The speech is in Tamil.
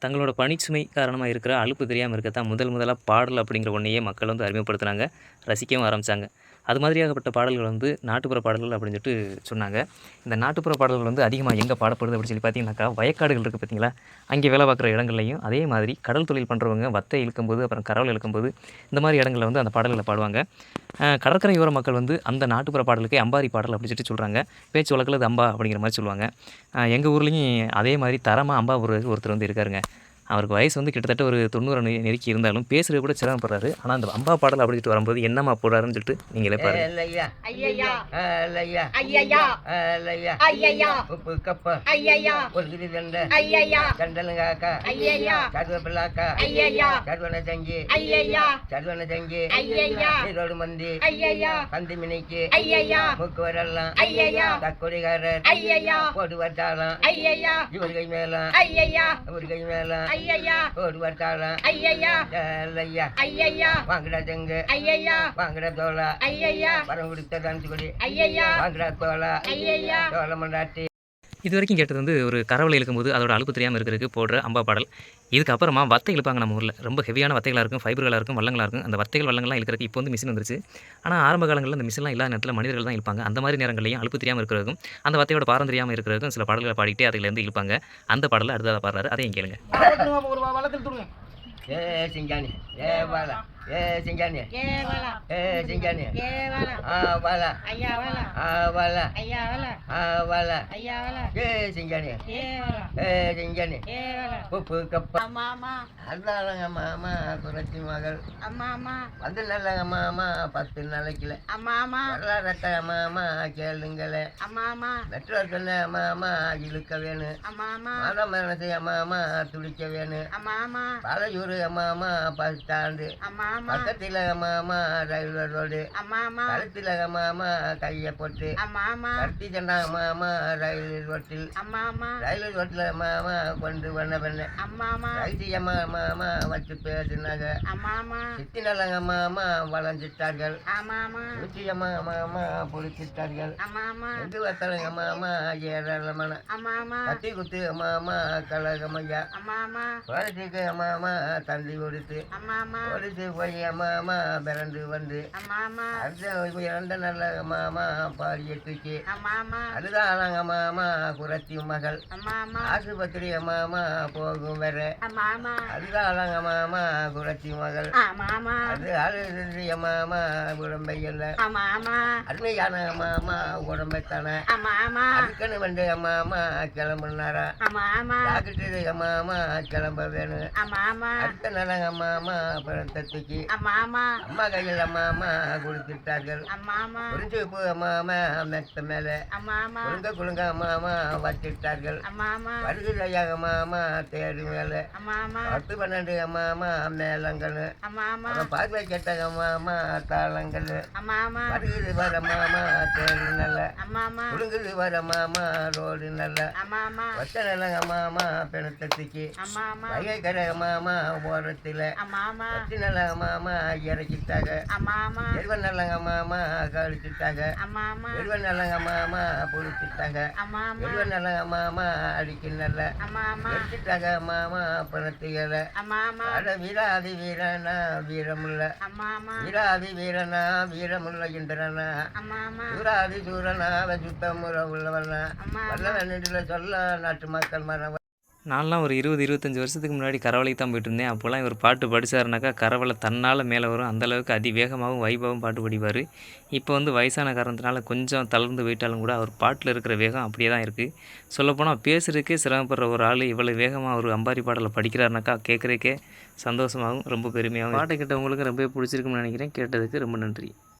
தங்களோட பணிச்சுமை காரணமா இருக்கிற அலுப்பு தெரியாம இருக்கத்தான் முதலா பாடல் அப்படிங்கிற ஒன்னையே மக்கள் வந்து அறிமுகப்படுத்துனாங்க. ரசிக்கவும் ஆரம்பிச்சாங்க. அது மாதிரியாகப்பட்ட பாடல்கள் வந்து நாட்டுப்புற பாடல்கள் அப்படின்னு சொல்லிட்டு சொன்னாங்க. இந்த நாட்டுப்புற பாடல்கள் வந்து அதிகமா எங்க பாடப்படுது அப்படின்னு சொல்லி பார்த்தீங்கன்னாக்கா, வயக்காடுகள் இருக்கு பார்த்தீங்களா? அங்கே வேலை பார்க்குற இடங்கள்லயும், அதே மாதிரி கடல் தொழில் பண்றவங்க வத்தை இழுக்கும்போது, அப்புறம் கரவல் இழுக்கும்போது, இந்த மாரி இடங்கள்ல வந்து அந்த பாடல்கள பாடுவாங்க. கடற்கரையோர மக்கள் வந்து அந்த நாட்டுப்புற பாடலுக்கே அம்பாரி பாடல் அப்படின்னு சொல்லிட்டு சொல்றாங்க. பேச்சு வழக்குல அது அம்பா அப்படிங்கிற மாரி சொல்லுவாங்க. எங்க ஊர்லயும் அதே மாரி தரமா அம்பா ஒருத்தர் வந்து இருக்காருங்க. அவருக்கு வயசு வந்து கிட்டத்தட்ட ஒரு 90 நெருக்கி இருந்தாலும் பேசுறது கூட சிரமப்படுறாரு. ஆனா அந்த அம்பா பாடல் அப்படின்னு சொல்லிட்டு வரும்போது என்னம்மா போடுறாருன்னு சொல்லிட்டு நீங்களே பாருங்க. ஏலையா ஐயையா ஏலையா ஐயையா ஏலையா ஐயையா உப்பு கப்ப ஐயையா ஒரு கிலோ தண்டை ஐயையா கண்டலுங்காக்கா ஐயையா கருவேப்பிலாக்கா ஐயையா கருவனை செஞ்சு ஐயையா கருவனை செஞ்சு ஐயையா ஈரோடு மந்தி ஐயையா கந்தி மினிக்கு ஐயையா மூக்கு வரலாம் ஐயையா தக்கொடிகாரர் ஐயையா போட்டு வட்டாலாம் ஐயையா இவர் கை மேலாம் ஐயையா இவர் கை மேலாம் ஐயையா போட்டு வட்டாலாம் ஐயையா ஏலையா ஐயையா வாங்கடா தெங்கு ஐயையா வாங்கடா தோலா ஐயையா வரம் கொடுத்த டான்ஸ் கொடி ஐயையா வாங்கடா தோலா ஐயையா தோலை மண்டாட்டி. இதுவரைக்கும் கேட்டது வந்து ஒரு கரவலை இழுக்கும்போது அதோட அலுப்பு தெரியாம இருக்கிறதுக்கு போடுற அம்பா பாடல். இதுக்கப்புறமா வத்தை இழுப்பாங்க நம்ம ஊர்ல. ரொம்ப ஹெவியான வத்தைகளா இருக்கும், ஃபைபர்களா இருக்கும், வள்ளங்களா இருக்கும். அந்த வத்தைகள், வள்ளங்கள்லாம் இழுக்கிறதுக்கு இப்போ வந்து மிஷின் வந்துருச்சு. ஆனா ஆரம்ப காலங்கள்ல அந்த மிஷின்லாம் இல்லாத நேரத்துல மனிதர்கள் தான் இழுப்பாங்க. அந்த மாரி நேரங்கள்லயும் அலுப்பு தெரியாம இருக்கிறதுக்கும், அந்த வத்தையோட பாரம் தெரியாம இருக்கிறதுக்கும் சில பாடல்கள பாடிக்கிட்டே அதிலேருந்து இழுப்பாங்க. அந்த பாடல அடுத்ததா பாடுறாரு. அதையும் கேளுங்க. ஏ சிங்கானி ஏ வாலா ஏ சிங்கானி ஏவலா ஏ சிங்கானி ஏவலா ஆ வாலா ஐயா வலா ஆ வாலா ஐயா வலா ஆ வாலா ஐயா வலா ஏ சிங்கானி ஏவலா ஏ சிங்கானி ஏவலா உப்பு கப்ப அம்மா அதாலங்க மாமா குறைச்சி மகள் அம்மா வந்து நல்லங்க மாமா 10 நாளைக்குல அம்மா வரலாறட்ட மாமா கேளுங்களே அம்மா மெட்ரோ சொன்ன மாமா இழுக்க வேணும் அம்மா மாதம் மனசு மாமா துடிக்க வேணும் அம்மா பாலையூர் மாமா பஸ் ஸ்டாண்டு அம்மா பக்கத்தில் மாமா ரயில்வே ரோடு அம்மா கழுத்தில் மாமா கையை போட்டு அம்மா கட்டி சொன்னாங்க மாமா ரயில் ரோட்டில் அம்மா ரயில் ரோட்டில் மாமா கொண்டு வந்த பெண்ணு அம்மா ரைட்டியம்மா மாமா வச்சு பேசினாங்க அம்மா சித்தி நல்லங்க மாமா வளைஞ்சிட்டார்கள் அம்மா ஊச்சியம்மா மாமா பிடிச்சிட்டார்கள் அம்மா எங்கு வத்தலங்க மாமா ஏராளமான அம்மா கட்டி குத்து மாமா கழகமையா அம்மா குழந்தைக்கு மாமா தந்தி கொடுத்து அம்மா கொடுத்து போய் மாமா பிறந்து வந்து அம்மா அடுத்த இறந்த நல்ல மாமா பாடிய தூக்கி அம்மா அதுதான் மாமா குறைச்சி மகள் அம்மா ஆஸ்பத்திரி மாமா போகும் வேற அம்மா அதுதான் மாமா குறைச்சி மகள் அம்மா அது அழுது மாமா உடம்பையில் அம்மா அருமையான மாமா உடம்பைத்தானே அம்மா அதுக்குன்னு வந்து மாமா கிளம்புனாரா அம்மா டாக்டர் மாமா கிளம்ப வேணும் அம்மா அடுத்த நல்லங்க மாமா பழத்தை தூக்கி அம்மா அம்மா கையில் மாமா கொடுத்துட்டார்கள் அம்மா குறிஞ்சி பூ மாமா மெத்த மேல அம்மா குழுங்க மாமா வச்சிட்டார்கள் அம்மா வருகையாக மாமா தேடி மேல அம்மா 10 12 மாமா மேலங்கள் அம்மா அப்புறம் பார்வை கேட்டாங்க மாமா தாளங்கள் அம்மா வருகுது வர மாமா தேடி நல்ல அம்மா குழுங்குது வர மாமா ரோடு நல்ல அம்மா ஒத்த நல்லங்க மாமா பிணத்தை தூக்கி அம்மா வைகை கரை மாமா ஓரத்தில் அம்மா பத்தி நல்லங்க மாமா இறக்கிட்டாங்க அம்மா எருவன் நல்லங்க மாமா கழிச்சுட்டாங்க அம்மா எருவன் நல்லங்க மாமா பிடிச்சிட்டாங்க அம்மா எருவன் நல்லங்க மாமா அடிக்க நல்ல அம்மா எடுத்துட்டாங்க மாமா பணத்துகளை அம்மா அட வீராதி வீரனா வீரமுள்ள அம்மா வீராதி வீரனா வீரமுள்ள இந்திரனா அம்மா சூராதி சூரனா சுத்தமுறை உள்ளவனா அம்மா வல்லவன் சொல்ல நாட்டு மக்கள் மன நான்லாம் ஒரு 20, 25 வருஷத்துக்கு முன்னாடி கரவலைக்கு தான் போயிட்டுருந்தேன். அப்போலாம் இவர் பாட்டு படிச்சாருனாக்கா கரவலை தன்னால் மேலே வரும். அந்தளவுக்கு அதிவேகமாகவும் வைபாவும் பாட்டு படிப்பார். இப்போ வந்து வயசான காரணத்தினால கொஞ்சம் தளர்ந்து போயிட்டாலும் கூட அவர் பாட்டில் இருக்கிற வேகம் அப்படியே தான் இருக்குது. சொல்லப்போனால் பேசுகிறதுக்கே சிரமப்படுற ஒரு ஆள் இவ்வளோ வேகமாக ஒரு அம்பாரி பாடலை படிக்கிறாருனாக்கா கேட்குறதுக்கே சந்தோஷமாகவும் ரொம்ப பெருமையாகவும் பாட்டை கேட்டவங்களுக்கு ரொம்ப பிடிச்சிருக்குன்னு நினைக்கிறேன். கேட்டதுக்கு ரொம்ப நன்றி.